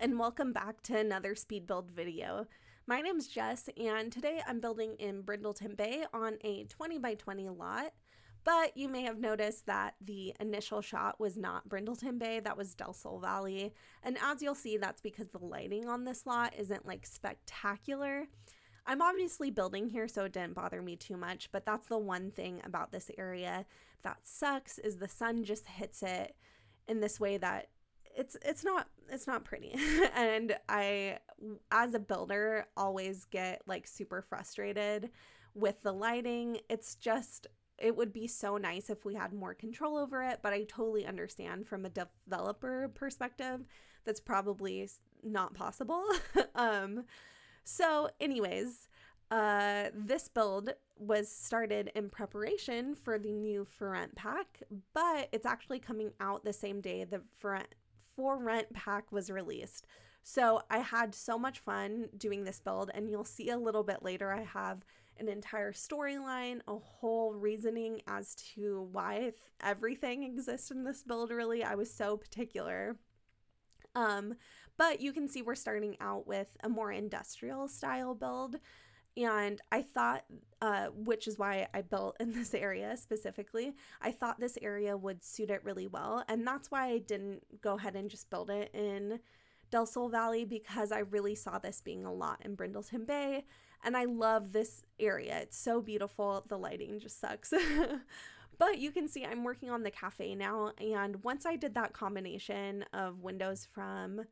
and welcome back to another speed build video. My name's Jess, and today I'm building in Brindleton Bay on a 20 by 20 lot, but you may have noticed that the initial shot was not Brindleton Bay, that was Del Sol Valley, and as you'll see, that's because the lighting on this lot isn't like spectacular. I'm obviously building here, so it didn't bother me too much, but that's the one thing about this area that sucks is the sun just hits it in this way that it's not pretty. And I, as a builder, always get like super frustrated with the lighting. It would be so nice if we had more control over it, but I totally understand from a developer perspective that's probably not possible. So anyways, this build was started in preparation for the new For Rent pack, but it's actually coming out the same day the For Rent pack was released. So I had so much fun doing this build, and you'll see a little bit later I have an entire storyline, a whole reasoning as to why everything exists in this build. Really, I was so particular. But you can see we're starting out with a more industrial style build, and I thought, which is why I built in this area specifically, I thought this area would suit it really well, and that's why I didn't go ahead and just build it in Del Sol Valley, because I really saw this being a lot in Brindleton Bay, and I love this area. It's so beautiful. The lighting just sucks. But you can see I'm working on the cafe now, and once I did that combination of windows from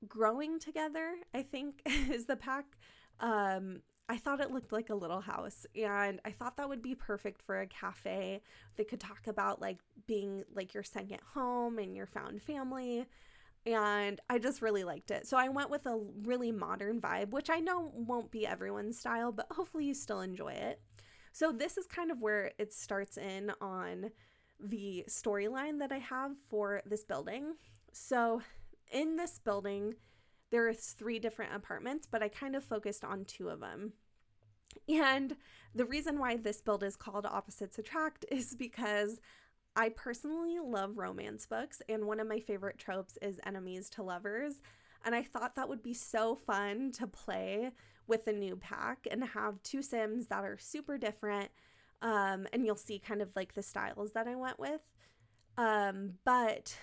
Growing Together, I think is the pack, I thought it looked like a little house, and I thought that would be perfect for a cafe. They could talk about like being like your second home and your found family, and I just really liked it. So I went with a really modern vibe, which I know won't be everyone's style, but hopefully you still enjoy it. So this is kind of where it starts in on the storyline that I have for this building. So in this building, there are 3 different apartments, but I kind of focused on 2 of them. And the reason why this build is called Opposites Attract is because I personally love romance books, and one of my favorite tropes is enemies to lovers. And I thought that would be so fun to play with the new pack and have 2 Sims that are super different. And you'll see kind of like the styles that I went with. But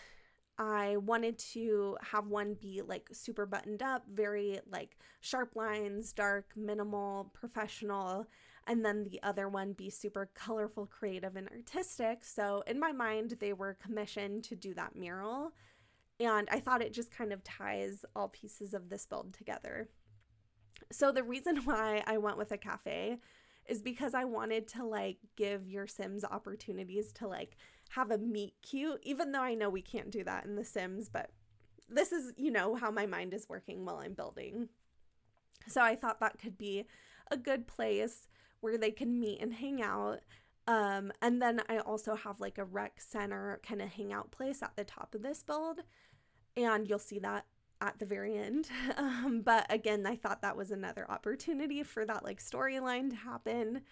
I wanted to have one be like super buttoned up, very like sharp lines, dark, minimal, professional, and then the other one be super colorful, creative, and artistic. So in my mind, they were commissioned to do that mural, and I thought it just kind of ties all pieces of this build together. So the reason why I went with a cafe is because I wanted to like give your Sims opportunities to like have a meet cute, even though I know we can't do that in The Sims, but this is, you know, how my mind is working while I'm building. So I thought that could be a good place where they can meet and hang out. And then I also have like a rec center kind of hangout place at the top of this build, and you'll see that at the very end. But again, I thought that was another opportunity for that like storyline to happen.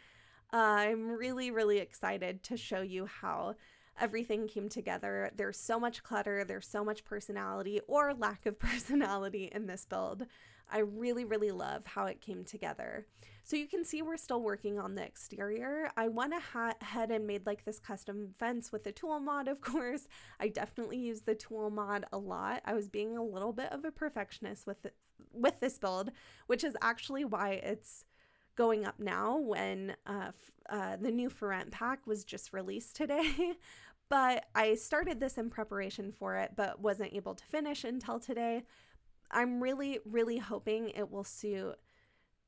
I'm really, really excited to show you how everything came together. There's so much clutter, there's so much personality or lack of personality in this build. I really, really love how it came together. So you can see we're still working on the exterior. I went ahead and made like this custom fence with the tool mod, of course. I definitely used the tool mod a lot. I was being a little bit of a perfectionist with this build, which is actually why it's going up now when the new For Rent pack was just released today. But I started this in preparation for it, but wasn't able to finish until today. I'm really, really hoping it will suit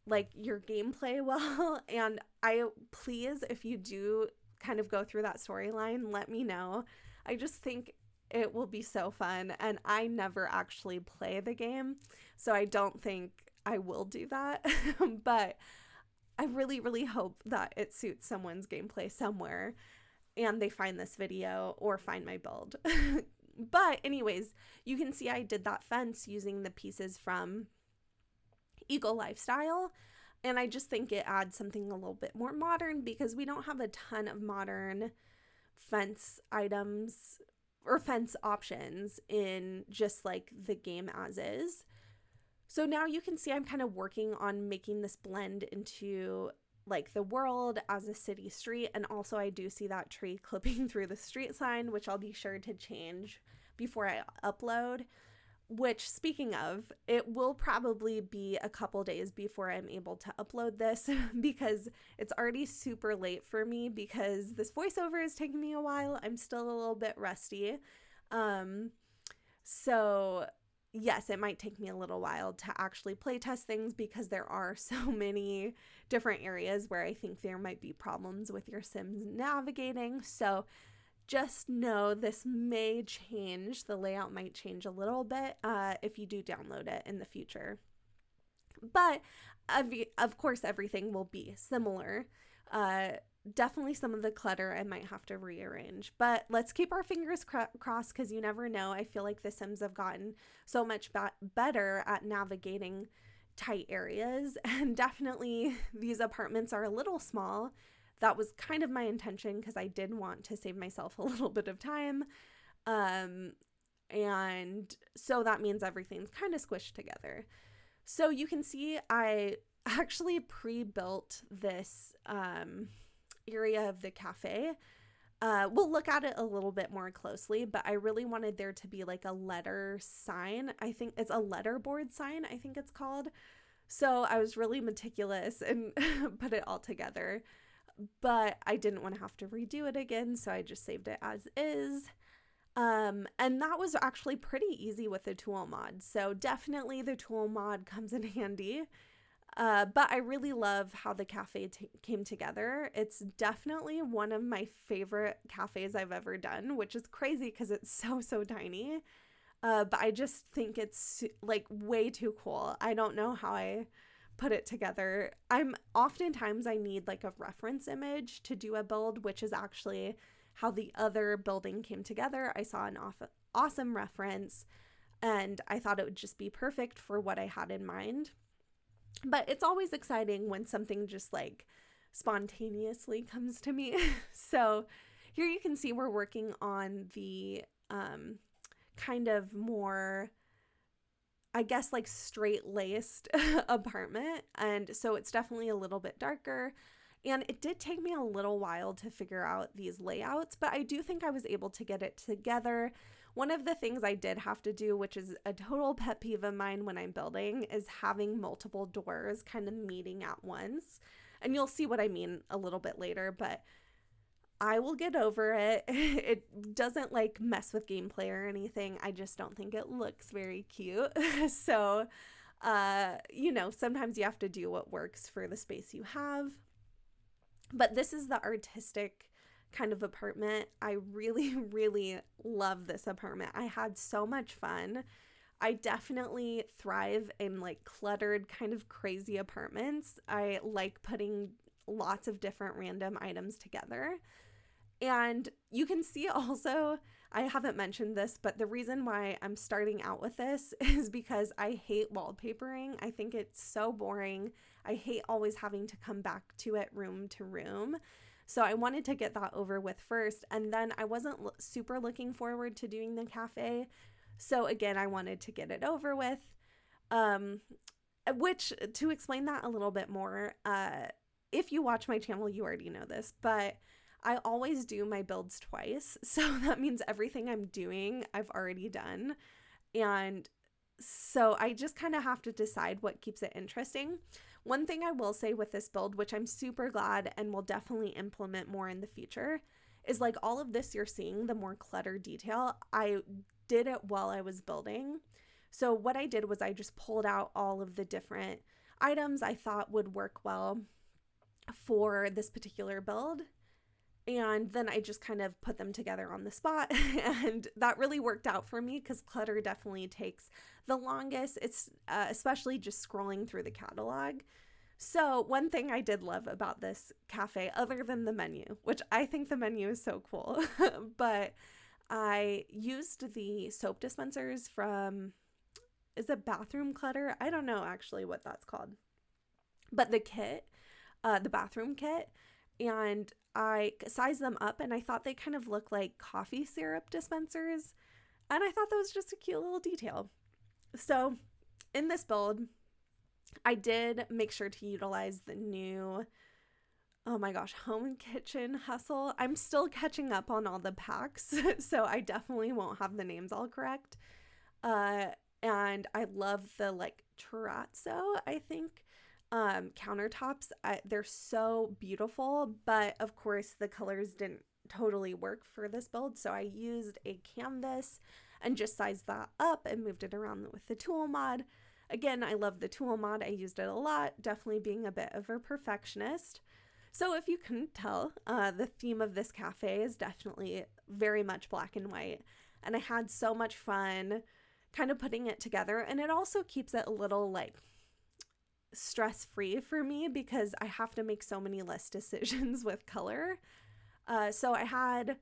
like your gameplay well. And please, if you do kind of go through that storyline, let me know. I just think it will be so fun. And I never actually play the game, so I don't think I will do that. But I really, really hope that it suits someone's gameplay somewhere and they find this video or find my build. But anyways, you can see I did that fence using the pieces from Eco Lifestyle, and I just think it adds something a little bit more modern because we don't have a ton of modern fence items or fence options in just like the game as is. So now you can see I'm kind of working on making this blend into like the world as a city street. And also I do see that tree clipping through the street sign, which I'll be sure to change before I upload. Which, speaking of, it will probably be a couple days before I'm able to upload this because it's already super late for me because this voiceover is taking me a while. I'm still a little bit rusty. So yes, it might take me a little while to actually play test things because there are so many different areas where I think there might be problems with your Sims navigating. So just know this may change. The layout might change a little bit if you do download it in the future. But of course, everything will be similar. Definitely some of the clutter I might have to rearrange. But let's keep our fingers crossed because you never know. I feel like the Sims have gotten so much better at navigating tight areas. And definitely these apartments are a little small. That was kind of my intention because I did want to save myself a little bit of time. And so that means everything's kind of squished together. So you can see I actually pre-built this area of the cafe. We'll look at it a little bit more closely, but I really wanted there to be like a letter sign. I think it's a letterboard sign, I think it's called. So I was really meticulous and put it all together. But I didn't want to have to redo it again, so I just saved it as is. And that was actually pretty easy with the tool mod. So definitely the tool mod comes in handy. But I really love how the cafe came together. It's definitely one of my favorite cafes I've ever done, which is crazy because it's so tiny. But I just think it's like way too cool. I don't know how I put it together. Oftentimes I need like a reference image to do a build, which is actually how the other building came together. I saw an awesome reference and I thought it would just be perfect for what I had in mind. But it's always exciting when something just like spontaneously comes to me. So here you can see we're working on the kind of more, I guess, like straight-laced apartment. And so it's definitely a little bit darker. And it did take me a little while to figure out these layouts, but I do think I was able to get it together. One of the things I did have to do, which is a total pet peeve of mine when I'm building, is having multiple doors kind of meeting at once. And you'll see what I mean a little bit later, but I will get over it. It doesn't like mess with gameplay or anything. I just don't think it looks very cute. So, you know, sometimes you have to do what works for the space you have. But this is the artistic kind of apartment. I really love this apartment. I had so much fun. I definitely thrive in like cluttered kind of crazy apartments. I like putting lots of different random items together. And you can see also, I haven't mentioned this, but the reason why I'm starting out with this is because I hate wallpapering. I think it's so boring. I hate always having to come back to it room to room. So I wanted to get that over with first. And then I wasn't super looking forward to doing the cafe. So again, I wanted to get it over with. Which, to explain that a little bit more, if you watch my channel, you already know this, but I always do my builds twice. So that means everything I'm doing, I've already done. And so I just kind of have to decide what keeps it interesting. One thing I will say with this build, which I'm super glad and will definitely implement more in the future, is like all of this you're seeing, the more clutter detail, I did it while I was building. So what I did was I just pulled out all of the different items I thought would work well for this particular build. And then I just kind of put them together on the spot. And that really worked out for me because clutter definitely takes the longest. It's especially just scrolling through the catalog. So one thing I did love about this cafe, other than the menu, which I think the menu is so cool, but I used the soap dispensers from, is it Bathroom Clutter? I don't know actually what that's called. But the kit, the bathroom kit, and I sized them up, and I thought they kind of look like coffee syrup dispensers. And I thought that was just a cute little detail. So in this build, I did make sure to utilize the new, oh my gosh, Home and Kitchen Hustle. I'm still catching up on all the packs, so I definitely won't have the names all correct. And I love the like terrazzo, I think, countertops. They're so beautiful, but of course the colors didn't totally work for this build, so I used a canvas and just sized that up and moved it around with the tool mod. Again, I love the tool mod. I used it a lot, definitely being a bit of a perfectionist. So if you couldn't tell, the theme of this cafe is definitely very much black and white, and I had so much fun kind of putting it together, and it also keeps it a little like stress-free for me because I have to make so many less decisions with color. So I had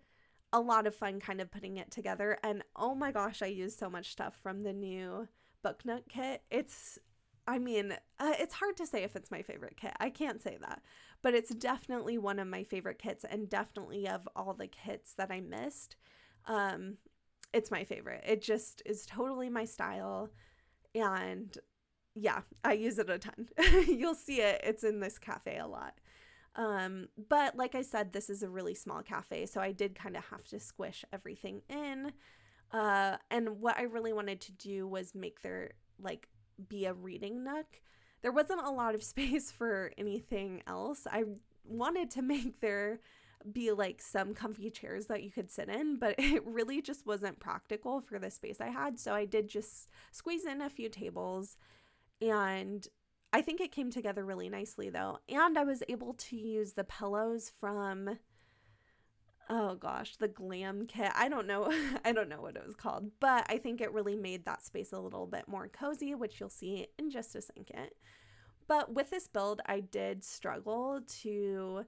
a lot of fun kind of putting it together, and oh my gosh, I used so much stuff from the new Book Nook kit. It's hard to say if it's my favorite kit. I can't say that, but it's definitely one of my favorite kits, and definitely of all the kits that I missed, it's my favorite. It just is totally my style, and yeah, I use it a ton. You'll see it. It's in this cafe a lot. But like I said, this is a really small cafe, so I did kind of have to squish everything in. And what I really wanted to do was make there like be a reading nook. There wasn't a lot of space for anything else. I wanted to make there be like some comfy chairs that you could sit in, but it really just wasn't practical for the space I had. So I did just squeeze in a few tables, and I think it came together really nicely though. And I was able to use the pillows from, oh gosh, the glam kit. I don't know what it was called, but I think it really made that space a little bit more cozy, which you'll see in just a second. But with this build, I did struggle to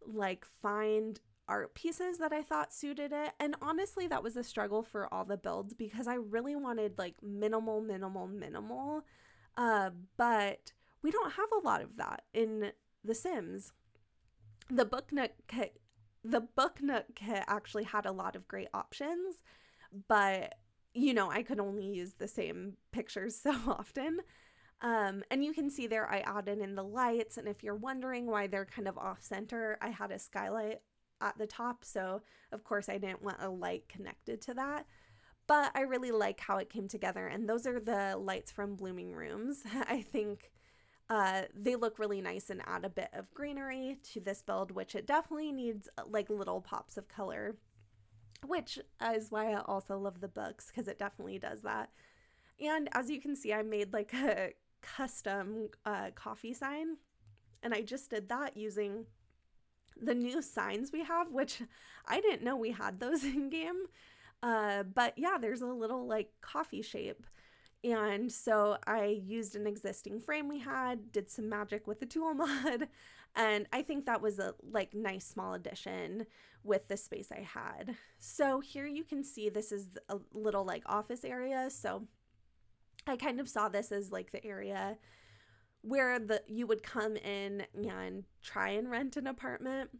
like find art pieces that I thought suited it. And honestly, that was a struggle for all the builds because I really wanted like minimal. But we don't have a lot of that in The Sims. The Book Nook kit actually had a lot of great options, but you know, I could only use the same pictures so often. And you can see there I added in the lights, and if you're wondering why they're kind of off center, I had a skylight at the top, so of course I didn't want a light connected to that. But I really like how it came together, and those are the lights from Blooming Rooms. I think they look really nice and add a bit of greenery to this build, which it definitely needs like little pops of color, which is why I also love the books, because it definitely does that. And as you can see, I made like a custom coffee sign, and I just did that using the new signs we have, which I didn't know we had those in game. But yeah, there's a little like coffee shape. And so I used an existing frame we had, did some magic with the tool mod, and I think that was a like nice small addition with the space I had. So here you can see this is a little like office area. So I kind of saw this as like the area where you would come in and try and rent an apartment.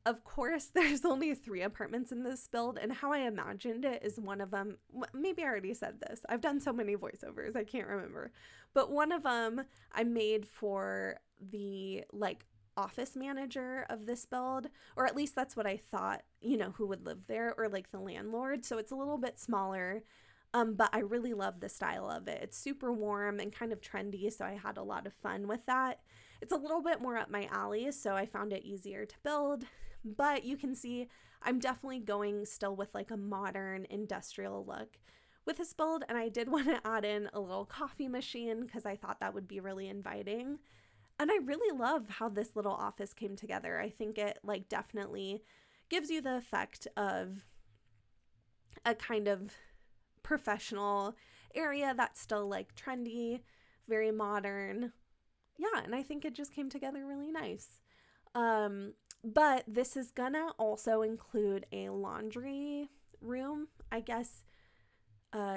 Of course, there's only 3 apartments in this build, and how I imagined it is one of them, maybe I already said this, I've done so many voiceovers, I can't remember, but one of them I made for the like office manager of this build, or at least that's what I thought, you know, who would live there, or like the landlord. So it's a little bit smaller, but I really love the style of it. It's super warm and kind of trendy, so I had a lot of fun with that. It's a little bit more up my alley, so I found it easier to build. But you can see I'm definitely going still with like a modern industrial look with this build, and I did want to add in a little coffee machine because I thought that would be really inviting. And I really love how this little office came together. I think it like definitely gives you the effect of a kind of professional area that's still like trendy, very modern. Yeah, and I think it just came together really nice. But this is gonna also include a laundry room. I guess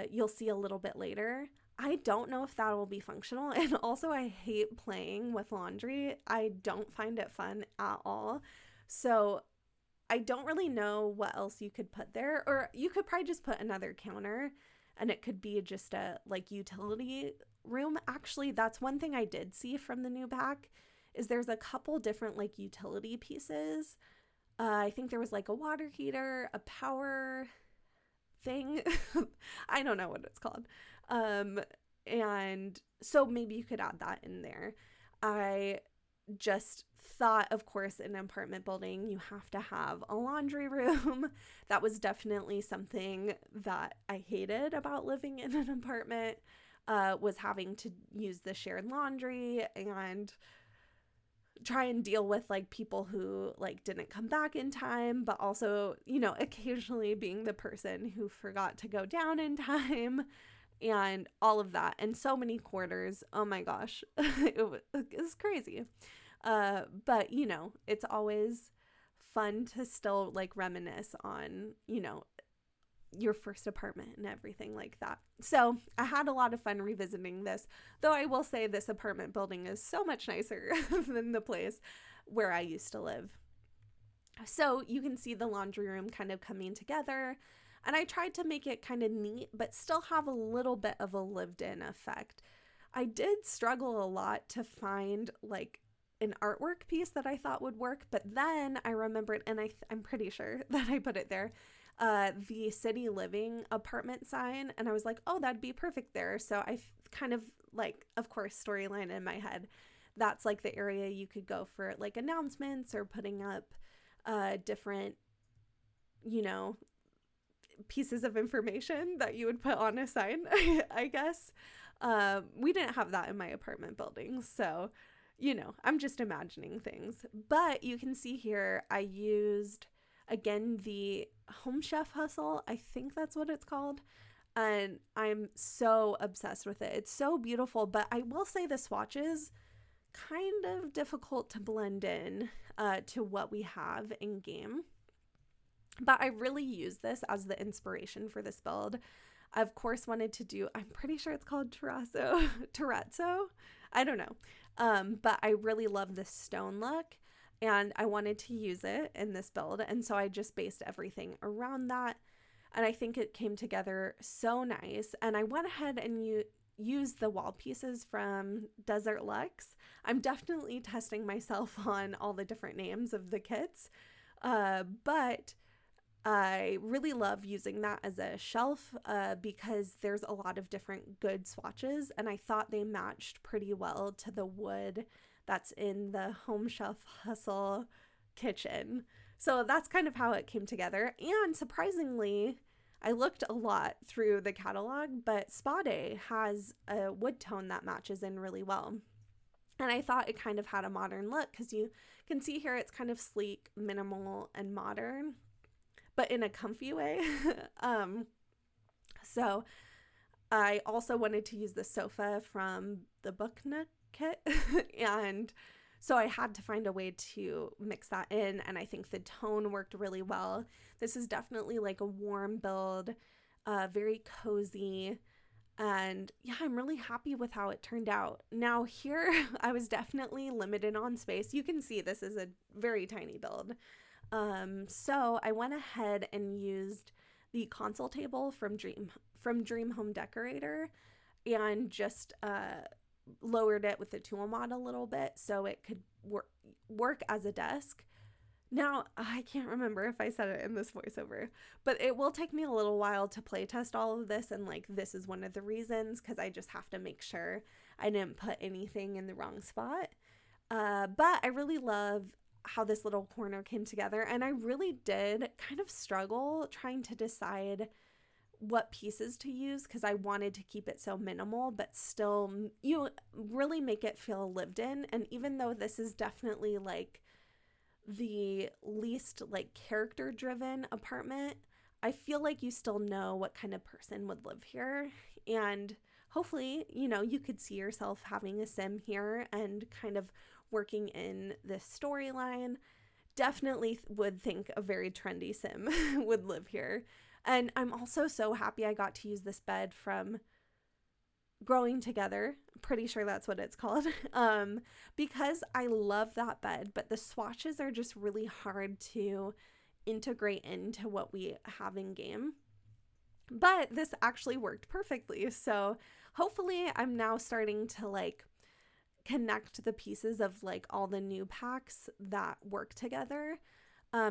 you'll see a little bit later. I don't know if that will be functional, and also I hate playing with laundry. I don't find it fun at all. So I don't really know what else you could put there, or you could probably just put another counter and it could be just a like utility room. Actually, that's one thing I did see from the new pack is there's a couple different like utility pieces. I think there was like a water heater, a power thing. I don't know what it's called. And so maybe you could add that in there. I just thought, of course, in an apartment building, you have to have a laundry room. That was definitely something that I hated about living in an apartment, was having to use the shared laundry and try and deal with like people who like didn't come back in time, but also, you know, occasionally being the person who forgot to go down in time and all of that. And so many quarters. Oh my gosh. It was crazy. But you know, it's always fun to still like reminisce on, you know, your first apartment and everything like that. So I had a lot of fun revisiting this, though I will say this apartment building is so much nicer than the place where I used to live. So you can see the laundry room kind of coming together, and I tried to make it kind of neat, but still have a little bit of a lived in effect. I did struggle a lot to find like an artwork piece that I thought would work, but then I remembered, and I'm pretty sure that I put it there, the city living apartment sign, and I was like, oh, that'd be perfect there. So I kind of like, of course, storyline in my head, that's like the area you could go for like announcements or putting up different, you know, pieces of information that you would put on a sign, I guess. We didn't have that in my apartment building, so you know, I'm just imagining things. But you can see here I used, again, the Home Chef Hustle. I think that's what it's called. And I'm so obsessed with it. It's so beautiful. But I will say the swatches kind of difficult to blend in to what we have in game. But I really use this as the inspiration for this build. I, of course, wanted to do, I'm pretty sure it's called terrazzo. I don't know. But I really love this stone look, and I wanted to use it in this build. And so I just based everything around that. And I think it came together so nice. And I went ahead and used the wall pieces from Desert Luxe. I'm definitely testing myself on all the different names of the kits. But I really love using that as a shelf because there's a lot of different good swatches, and I thought they matched pretty well to the wood that's in the Home Chef Hustle kitchen. So that's kind of how it came together. And surprisingly, I looked a lot through the catalog, but Spade has a wood tone that matches in really well. And I thought it kind of had a modern look because you can see here it's kind of sleek, minimal, and modern, but in a comfy way. So I also wanted to use the sofa from the Book Nook kit. And so I had to find a way to mix that in. And I think the tone worked really well. This is definitely like a warm build, very cozy. And yeah, I'm really happy with how it turned out. Now here, I was definitely limited on space. You can see this is a very tiny build. So I went ahead and used the console table from Dream Home Decorator and just lowered it with the tool mod a little bit so it could work as a desk. Now, I can't remember if I said it in this voiceover, but it will take me a little while to play test all of this, and like this is one of the reasons because I just have to make sure I didn't put anything in the wrong spot. But I really love how this little corner came together, and I really did kind of struggle trying to decide what pieces to use because I wanted to keep it so minimal but still, you know, really make it feel lived in. And even though this is definitely like the least like character driven apartment, I feel like you still know what kind of person would live here, and hopefully, you know, you could see yourself having a sim here and kind of working in this storyline. Definitely would think a very trendy sim would live here. And I'm also so happy I got to use this bed from Growing Together. Pretty sure that's what it's called. Because I love that bed, but the swatches are just really hard to integrate into what we have in game. But this actually worked perfectly. So hopefully I'm now starting to like connect the pieces of like all the new packs that work together.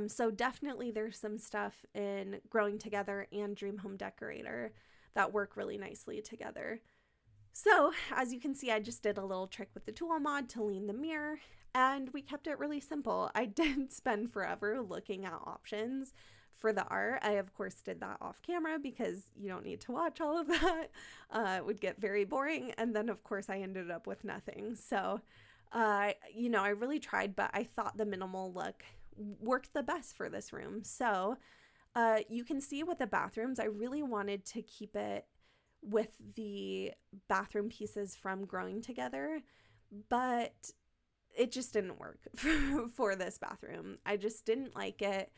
So definitely there's some stuff in Growing Together and Dream Home Decorator that work really nicely together. So as you can see, I just did a little trick with the tool mod to lean the mirror, and we kept it really simple. I didn't spend forever looking at options for the art. I, of course, did that off camera because you don't need to watch all of that. It would get very boring. And then, of course, I ended up with nothing. So, you know, I really tried, but I thought the minimal look worked the best for this room. So you can see with the bathrooms, I really wanted to keep it with the bathroom pieces from Growing Together, but it just didn't work for this bathroom. I just didn't like it.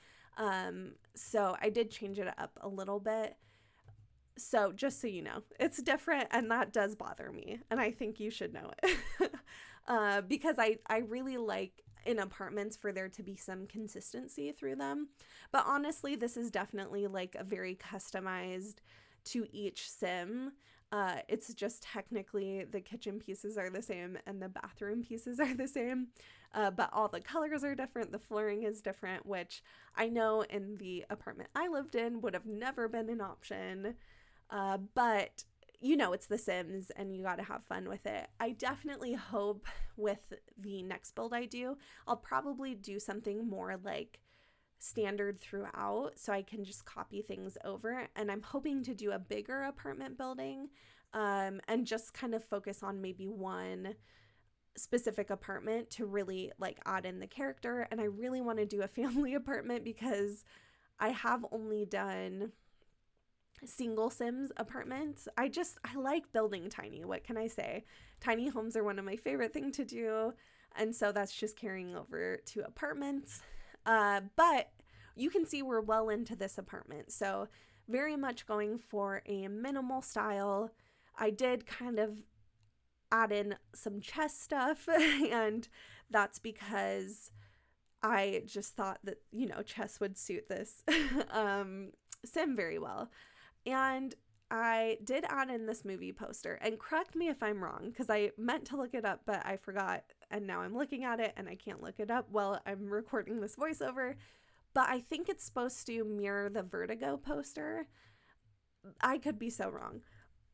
So I did change it up a little bit. So just so you know, it's different, and that does bother me, and I think you should know it. Because I really like in apartments for there to be some consistency through them. But honestly, this is definitely like a very customized to each sim. It's just technically the kitchen pieces are the same and the bathroom pieces are the same, but all the colors are different. The flooring is different, which I know in the apartment I lived in would have never been an option. But you know, it's The Sims and you got to have fun with it. I definitely hope with the next build I do, I'll probably do something more like standard throughout so I can just copy things over, and I'm hoping to do a bigger apartment building and just kind of focus on maybe one specific apartment to really like add in the character. And I really want to do a family apartment because I have only done single Sims apartments. I like building tiny. What can I say? Tiny homes are one of my favorite things to do, and so that's just carrying over to apartments. But you can see we're well into this apartment, so very much going for a minimal style. I did kind of add in some chess stuff, and that's because I just thought that, you know, chess would suit this sim very well. And I did add in this movie poster, and correct me if I'm wrong, because I meant to look it up, but I forgot, and now I'm looking at it and I can't look it up while I'm recording this voiceover. But I think it's supposed to mirror the Vertigo poster. I could be so wrong,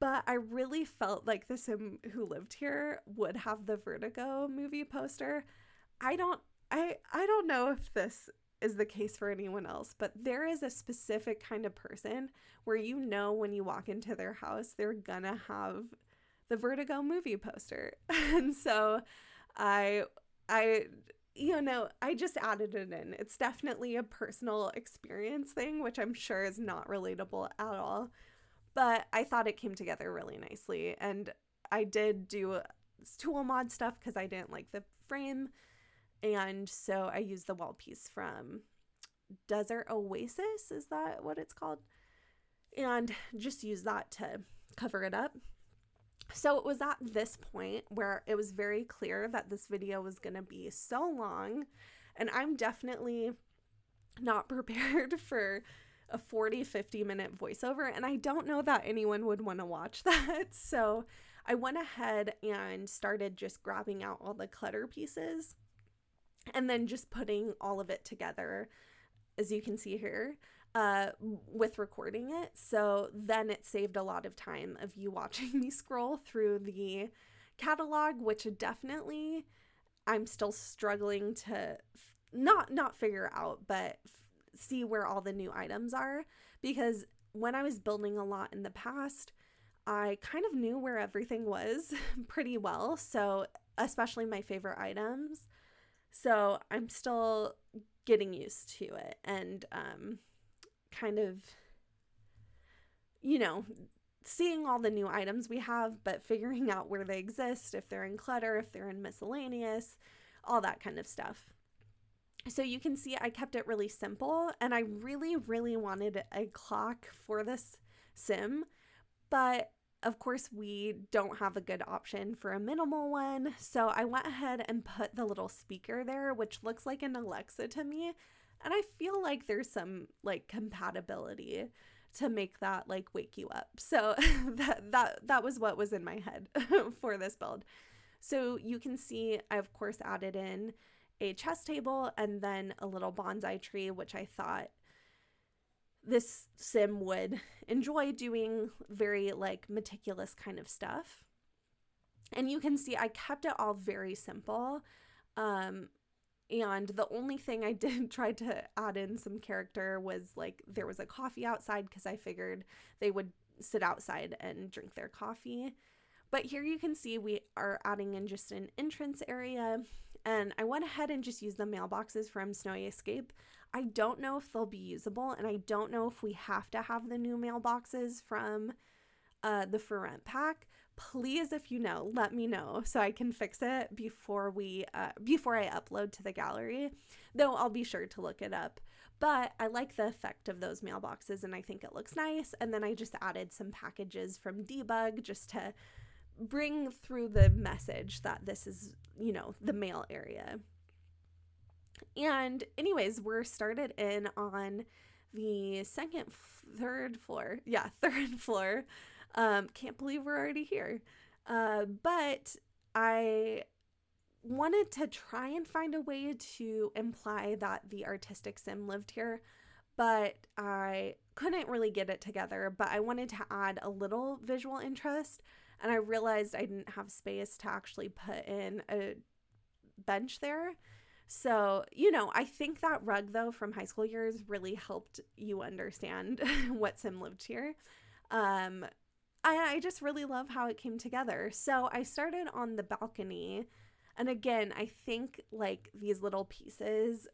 but I really felt like the Sim who lived here would have the Vertigo movie poster. I don't know if this is the case for anyone else, but there is a specific kind of person where, you know, when you walk into their house, they're gonna have the Vertigo movie poster. And so I you know, I just added it in. It's definitely a personal experience thing, which I'm sure is not relatable at all, but I thought it came together really nicely. And I did do tool mod stuff because I didn't like the frame, and so I used the wall piece from Desert Oasis, is that what it's called? And just use that to cover it up. So it was at this point where it was very clear that this video was going to be so long, and I'm definitely not prepared for a 40-50 minute voiceover, and I don't know that anyone would want to watch that. So I went ahead and started just grabbing out all the clutter pieces and then just putting all of it together, as you can see here, with recording it. So then it saved a lot of time of you watching me scroll through the catalog, which definitely I'm still struggling to not figure out, but see where all the new items are, because when I was building a lot in the past, I kind of knew where everything was pretty well. So especially my favorite items. So I'm still getting used to it and kind of, you know, seeing all the new items we have, but figuring out where they exist, if they're in clutter, if they're in miscellaneous, all that kind of stuff. So you can see I kept it really simple, and I really, really wanted a clock for this sim, but Of course, we don't have a good option for a minimal one, so I went ahead and put the little speaker there, which looks like an Alexa to me, and I feel like there's some like compatibility to make that like wake you up. So that was what was in my head for this build. So you can see I of course added in a chess table and then a little bonsai tree, which I thought this sim would enjoy doing, very like meticulous kind of stuff. And you can see I kept it all very simple. And the only thing I did try to add in some character was like there was a coffee outside because I figured they would sit outside and drink their coffee. But here you can see we are adding in just an entrance area, and I went ahead and just used the mailboxes from Snowy Escape. I don't know if they'll be usable, and I don't know if we have to have the new mailboxes from the For Rent pack. Please, if you know, let me know so I can fix it before I upload to the gallery, though I'll be sure to look it up. But I like the effect of those mailboxes, and I think it looks nice. And then I just added some packages from Debug just to bring through the message that this is, you know, the mail area. And anyways, we're started in on the third floor. Can't believe we're already here. But I wanted to try and find a way to imply that the artistic sim lived here, but I couldn't really get it together. But I wanted to add a little visual interest, and I realized I didn't have space to actually put in a bench there. So, you know, I think that rug, though, from high school years really helped you understand what sim lived here. I just really love how it came together. So I started on the balcony. And again, I think like these little pieces,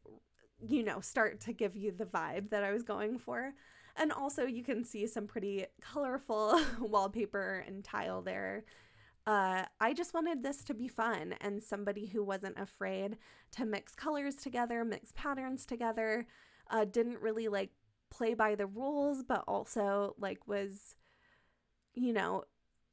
you know, start to give you the vibe that I was going for. And also you can see some pretty colorful wallpaper and tile there. I just wanted this to be fun and somebody who wasn't afraid to mix colors together, mix patterns together, didn't really like play by the rules, but also like was, you know,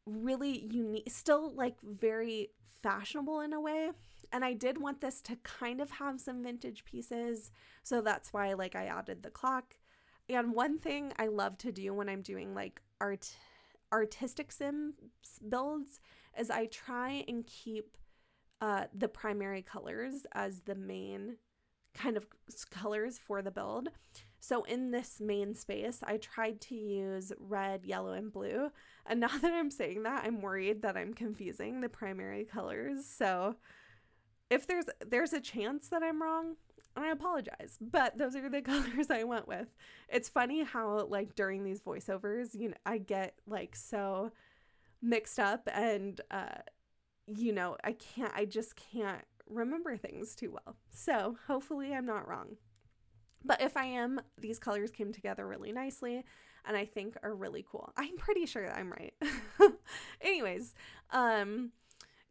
really unique, still like very fashionable in a way. And I did want this to kind of have some vintage pieces, so that's why like I added the clock. And one thing I love to do when I'm doing like artistic sim builds is I try and keep the primary colors as the main kind of colors for the build. So in this main space, I tried to use red, yellow, and blue. And now that I'm saying that, I'm worried that I'm confusing the primary colors. So if there's a chance that I'm wrong, I apologize, but those are the colors I went with. It's funny how like during these voiceovers, you know, I get like so mixed up and you know, I just can't remember things too well. So hopefully I'm not wrong. But if I am, these colors came together really nicely and I think are really cool. I'm pretty sure I'm right. Anyways,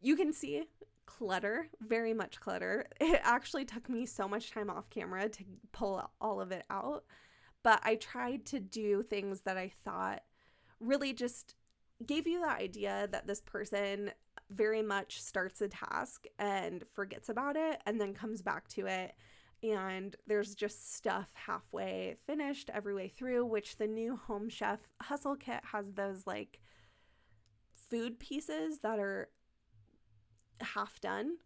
you can see clutter, very much clutter. It actually took me so much time off camera to pull all of it out, but I tried to do things that I thought really just gave you the idea that this person very much starts a task and forgets about it and then comes back to it, and there's just stuff halfway finished every way through, which the new Home Chef Hustle Kit has those like food pieces that are half done,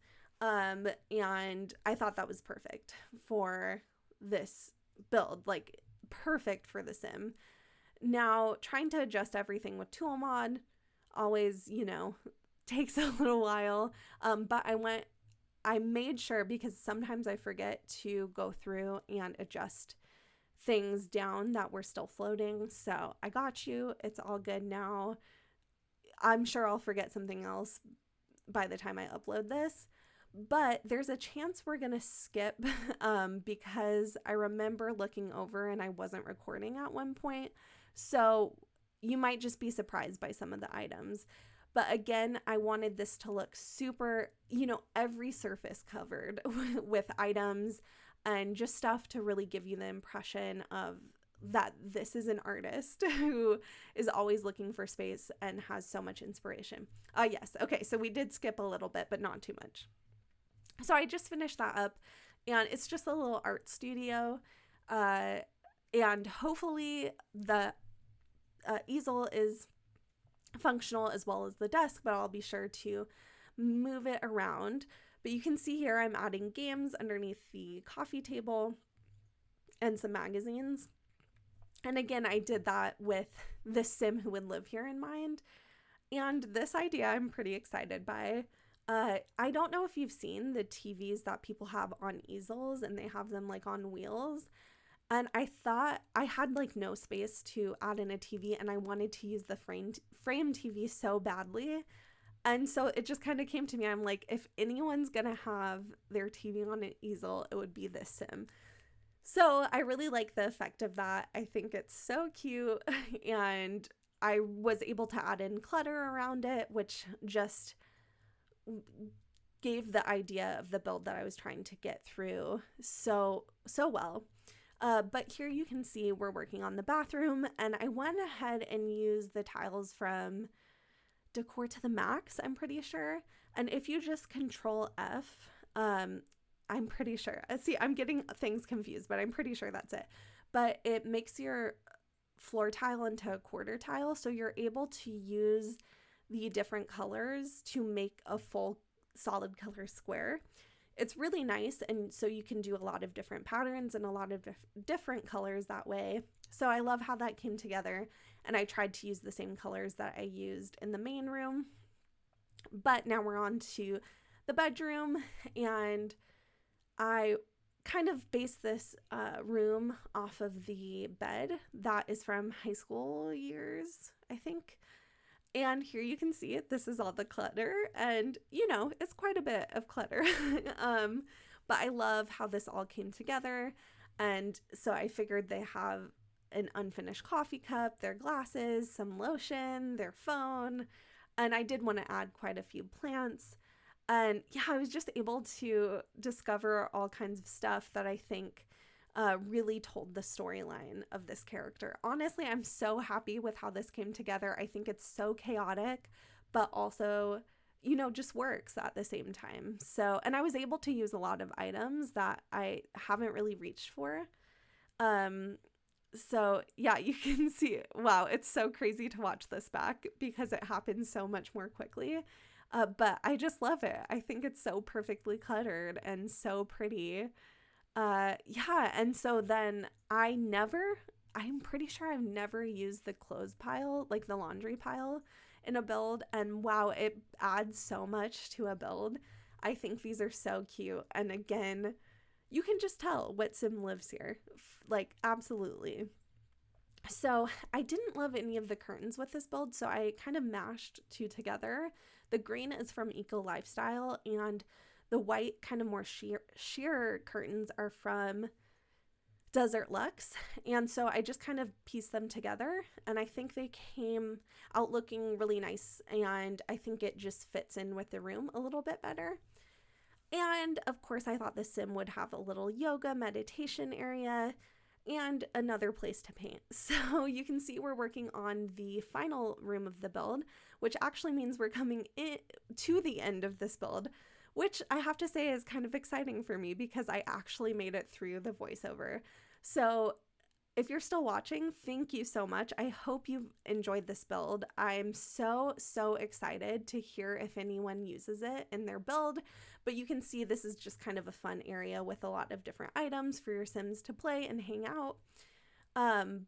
and I thought that was perfect for this build, like perfect for the sim. Now trying to adjust everything with tool mod always, you know, takes a little while, but I made sure, because sometimes I forget to go through and adjust things down that were still floating. So I got you, it's all good now. I'm sure I'll forget something else by the time I upload this, but there's a chance we're gonna skip because I remember looking over and I wasn't recording at one point, so you might just be surprised by some of the items. But again, I wanted this to look super, you know, every surface covered with items and just stuff to really give you the impression of that this is an artist who is always looking for space and has so much inspiration. Yes. Okay. So we did skip a little bit, but not too much. So I just finished that up, and it's just a little art studio. And hopefully the easel is functional as well as the desk, but I'll be sure to move it around. But you can see here I'm adding games underneath the coffee table and some magazines. And again, I did that with the sim who would live here in mind. And this idea I'm pretty excited by. I don't know if you've seen the TVs that people have on easels, and they have them like on wheels. And I thought I had like no space to add in a TV, and I wanted to use the frame TV so badly. And so it just kind of came to me. I'm like, if anyone's going to have their TV on an easel, it would be this sim. So I really like the effect of that. I think it's so cute. And I was able to add in clutter around it, which just gave the idea of the build that I was trying to get through so well. But here you can see we're working on the bathroom, and I went ahead and used the tiles from Decor to the Max, I'm pretty sure. And if you just Control F, I'm pretty sure. See, I'm getting things confused, but I'm pretty sure that's it. But it makes your floor tile into a quarter tile, so you're able to use the different colors to make a full solid color square. It's really nice, and so you can do a lot of different patterns and a lot of different colors that way. So I love how that came together, and I tried to use the same colors that I used in the main room. But now we're on to the bedroom, and I kind of based this room off of the bed that is from high school years, I think. And here you can see it. This is all the clutter, and you know, it's quite a bit of clutter. But I love how this all came together. And so I figured they have an unfinished coffee cup, their glasses, some lotion, their phone, and I did want to add quite a few plants. And yeah, I was just able to discover all kinds of stuff that I think really told the storyline of this character. Honestly, I'm so happy with how this came together. I think it's so chaotic, but also, you know, just works at the same time. So, and I was able to use a lot of items that I haven't really reached for. So yeah, you can see, wow, it's so crazy to watch this back because it happens so much more quickly. But I just love it. I think it's so perfectly cluttered and so pretty. Yeah, and so then I'm pretty sure I've never used the clothes pile, like the laundry pile in a build, and wow, it adds so much to a build. I think these are so cute, and again, you can just tell what sim lives here, like absolutely. So I didn't love any of the curtains with this build, so I kind of mashed two together. The green is from Eco Lifestyle, and the white, kind of more sheer curtains are from Desert Luxe. And so I just kind of pieced them together, and I think they came out looking really nice, and I think it just fits in with the room a little bit better. And of course, I thought the sim would have a little yoga meditation area and another place to paint. So you can see we're working on the final room of the build, which actually means we're coming in to the end of this build, which I have to say is kind of exciting for me because I actually made it through the voiceover. So if you're still watching, thank you so much. I hope you've enjoyed this build. I'm so excited to hear if anyone uses it in their build, but you can see this is just kind of a fun area with a lot of different items for your Sims to play and hang out.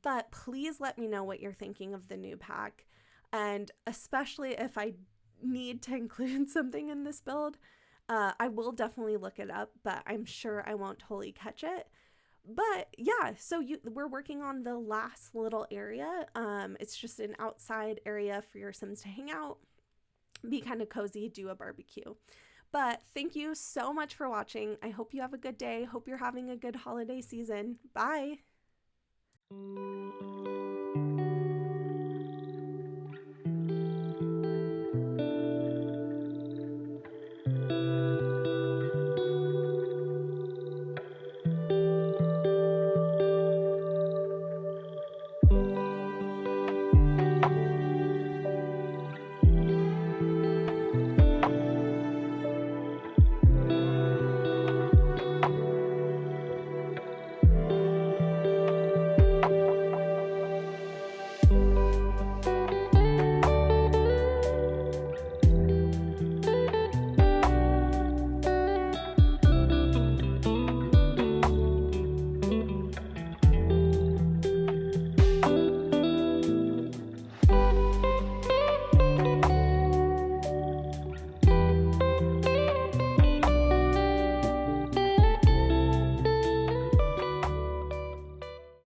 But please let me know what you're thinking of the new pack, and especially if I need to include something in this build. I will definitely look it up, but I'm sure I won't totally catch it. But yeah, so we're working on the last little area. It's just an outside area for your Sims to hang out, be kind of cozy, do a barbecue. But thank you so much for watching. I hope you have a good day. Hope you're having a good holiday season. Bye.